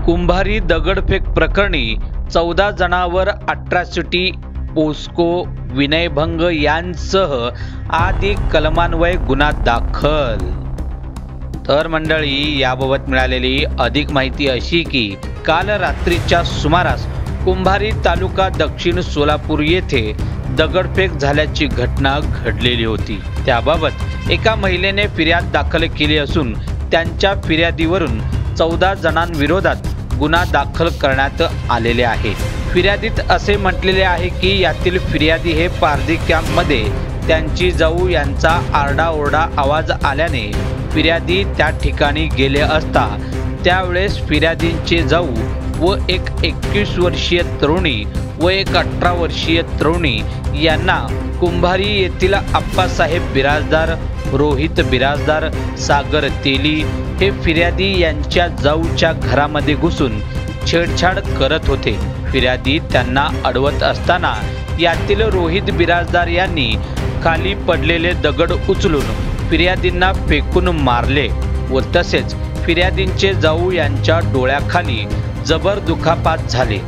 कुंभारी दगडफेक प्रकरणी 14 जणांवर अट्रॉसिटी, पोस्को, विनयभंग यांसह आदी कलमान्वये गुन्हा दाखल। तर मंडळी, याबाबत मिळालेली अधिक माहिती अशी की काल रात्रीच्या सुमारास कुंभारी तालुका दक्षिण सोलापूर येथे दगडफेक झाल्याची घटना घडलेली होती। त्याबाबत एका महिलेने फिर्याद दाखल केली असून त्यांच्या फिर्यादीवरून 14 जणांविरोधात गुन्हा दाखल करण्यात आलेले आहे। फिर्यादीत असे म्हटलेले आहे की यातील फिर्यादी हे पारधी कॅम्पमध्ये त्यांची जाऊ यांचा आरडाओरडा आवाज आल्याने फिर्यादी त्या ठिकाणी गेले असता त्यावेळेस फिर्यादींचे जाऊ व एक 21 वर्षीय तरुणी व एक 18 वर्षीय तरुणी यांना कुंभारी येथील आप्पासाहेब बिराजदार, रोहित बिराजदार, सागर तेली हे फिर्यादी यांच्या जाऊच्या घरामध्ये घुसून छेडछाड करत होते। फिर्यादी त्यांना अडवत असताना यातील रोहित बिराजदार यांनी खाली पडलेले दगड उचलून फिर्यादींना फेकून मारले व तसेच फिर्यादींचे जाऊ यांच्या डोळ्याखाली जबर दुखापत झाले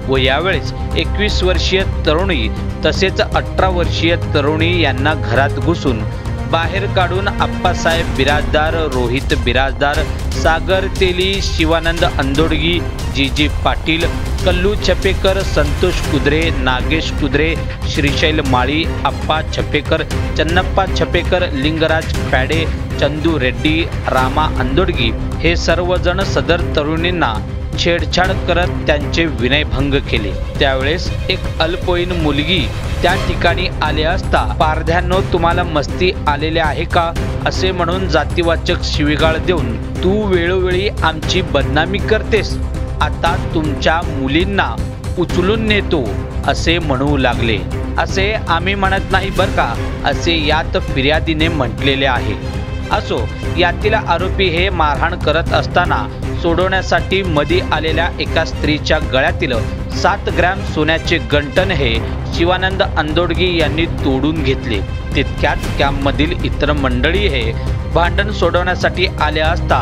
व यावेळेस 21 वर्षीय तरुणी तसेच 18 वर्षीय तरुणी यांना घरात घुसून बाहेर काढून आप्पासाहेब बिराजदार, रोहित बिराजदार, सागर तेली, शिवानंद अंदोडगी, जीजी पाटील, कल्लू छपेकर, संतोष कुद्रे, नागेश कुद्रे, श्रीशैल माळी, आप्पा छपेकर, चन्नप्पा छपेकर, लिंगराज फॅडे, चंदू रेड्डी, रामा अंदोडगी हे सर्वजण सदर तरुणींना छेडछाड करत त्यांचे विनयभंग केले। त्यावेळेस एक अल्पवयीन मुलगी त्या ठिकाणी आले असता पारध्यांनो तुम्हाला मस्ती आलेले आहे का असे म्हणून जातीवाचक शिवीगाळ देऊन तू वेळोवेळी आमची बदनामी करतेस, आता तुमच्या मुलींना उचलून नेतो असे म्हणू लागले। असे आम्ही म्हणत नाही बर का, असे यात फिर्यादीने म्हटलेले आहे। असो, यातील आरोपी हे मारहाण करत असताना सोडवण्यासाठी मध्ये आलेल्या एका स्त्रीच्या गळ्यातील 7 ग्रॅम सोन्याचे गंटन हे शिवानंद अंदोडगी यांनी तोडून घेतले। तितक्यात कॅम्पमधील इतर मंडळी हे भांडण सोडवण्यासाठी आले असता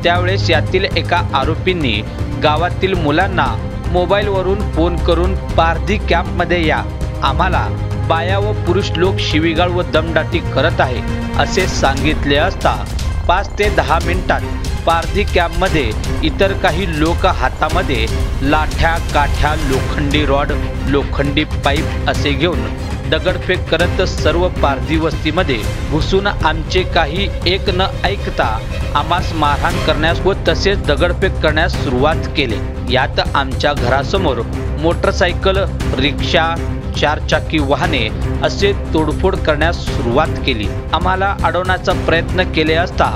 त्यावेळेस यातील एका आरोपींनी गावातील मुलांना मोबाईलवरून फोन करून पारधी कॅम्पमध्ये या, आम्हाला बाया व पुरुष लोक शिवीगाळ व दमदाटी करत आहे असे सांगितले असता 5 ते 10 मिनिटात पारधी कॅम्पमध्ये इतर काही लोक हातामध्ये लाठ्या, काठ्या, लोखंडी रॉड, लोखंडी पाईप असे घेऊन दगडफेक करत सर्व पारधी वस्तीमध्ये घुसून आमचे काही एक न ऐकता आम्हास मारहाण करण्यास व तसेच दगडफेक करण्यास सुरुवात केली। यात आमच्या घरासमोर मोटरसायकल, रिक्षा, 4 चाकी वाहने असे तोडफोड करण्यास सुरुवात केली। आम्हाला अडवण्याचा प्रयत्न केले असता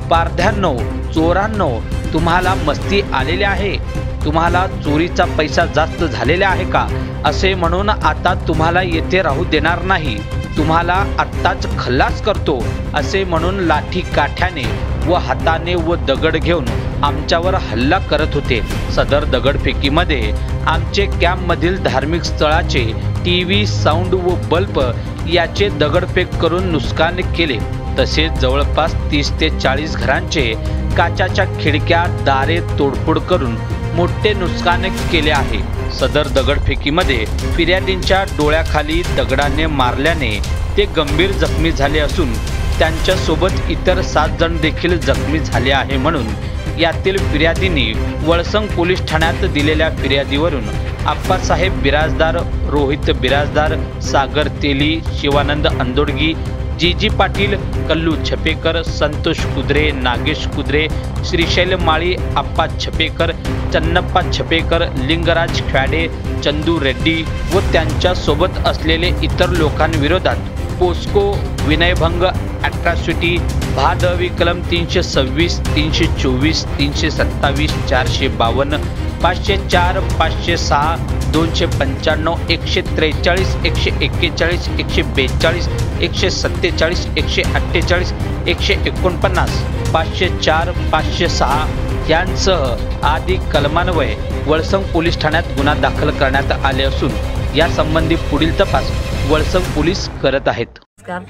पारध्यांनो, चोरांनो तुम्हाला मस्ती आलेली आहे, तुम्हाला चोरीचा पैसा जास्त झालेला आहे का असे म्हणून आता तुम्हाला येथे राहू देणार नाही, तुम्हाला आत्ताच खल्लास करतो असे म्हणून लाठी काठ्याने व हाताने व दगड घेऊन आमच्यावर हल्ला करत होते। सदर दगडफेकीमध्ये आमचे कॅम्पमधील धार्मिक स्थळाचे टीव्ही, साऊंड व बल्ब याचे दगडफेक करून नुकसान केले। तसेच जवळपास 30 ते 40 घरांचे काचाच्या खिडक्या, दारे तोडफोड करून मोठे नुकसान केले आहे। सदर दगडफेकीमध्ये फिर्यादींच्या डोळ्याखाली दगडाने मारल्याने ते गंभीर जखमी झाले असून त्यांच्यासोबत इतर 7 जण देखील जखमी झाले आहे। म्हणून यातील फिर्यादींनी वळसंग पोलीस ठाण्यात दिलेल्या फिर्यादीवरून आप्पासाहेब बिराजदार, रोहित बिराजदार, सागर तेली, शिवानंद अंदोडगी, जीजी पाटील, कल्लू छपेकर, संतोष कुद्रे, नागेश कुद्रे, श्रीशैल माळी, आप्पा छपेकर, चन्नप्पा छपेकर, लिंगराज फॅडे, चंदू रेड्डी व त्यांच्या सोबत असलेले इतर लोकांविरोधात पोस्को, विनयभंग, अट्रॉसिटी, भादवी कलम 326, 324, 327, 452, 504, 506, 295, 143, 141, 142, 147, 148, 149, 504, 506 यांसह आदी कलमान्वये वळसंग पोलीस ठाण्यात गुन्हा दाखल करण्यात आले असून यासंबंधी पुढील तपास वळसंग पोलीस करत आहेत। नमस्कार,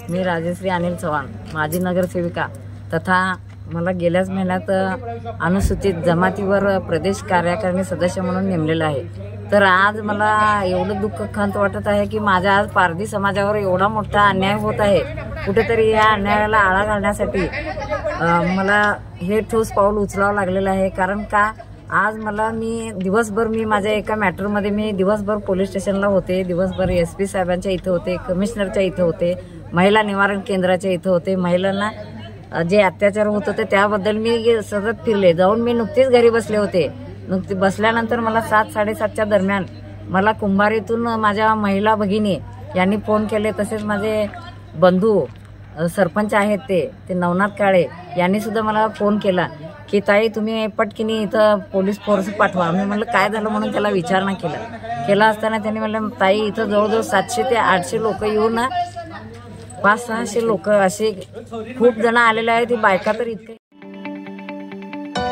मी राजश्री अनिल चव्हाण, माजी नगरसेविका तथा मला गेल्याच महिन्यात अनुसूचित जमातीवर प्रदेश कार्यकारिणी सदस्य म्हणून नेमलेलं आहे. तर आज मला एवढं दुःख खंत वाटत आहे की माझ्या आज पारधी समाजावर एवढा मोठा अन्याय होत आहे. कुठेतरी या अन्यायाला आळा घालण्यासाठी मला हे ठोस पाऊल उचलावं लागलेलं आहे. कारण का आज मला दिवसभर माझ्या एका मॅटरमध्ये दिवसभर पोलीस स्टेशनला होते, दिवसभर SP साहेबांच्या इथं होते, कमिशनरच्या इथं होते, महिला निवारण केंद्राच्या इथं होते. महिलांना जे अत्याचार होत होते त्याबद्दल मी सतत फिरले. जाऊन मी नुकतीच घरी बसले होते. बसल्यानंतर मला 7-7:30च्या दरम्यान मला कुंभारीतून माझ्या महिला भगिनी यांनी फोन केले. तसेच माझे बंधू सरपंच आहेत ते नवनाथ काळे यांनी सुद्धा मला फोन केला की ताई तुम्ही पटकिनी इथं पोलीस फोर्स पाठवा. मी म्हटलं काय झालं म्हणून त्याला विचारणा केला असताना त्यांनी म्हटलं ताई इथं जवळजवळ 700 ते 800 लोक येऊन 500-600 लोक असे खूप जण आलेले आहेत. ती बायका तर इतके.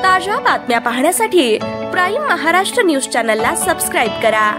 ताज्या बातम्या पाहण्यासाठी प्राईम महाराष्ट्र न्यूज चॅनलला सबस्क्राईब करा.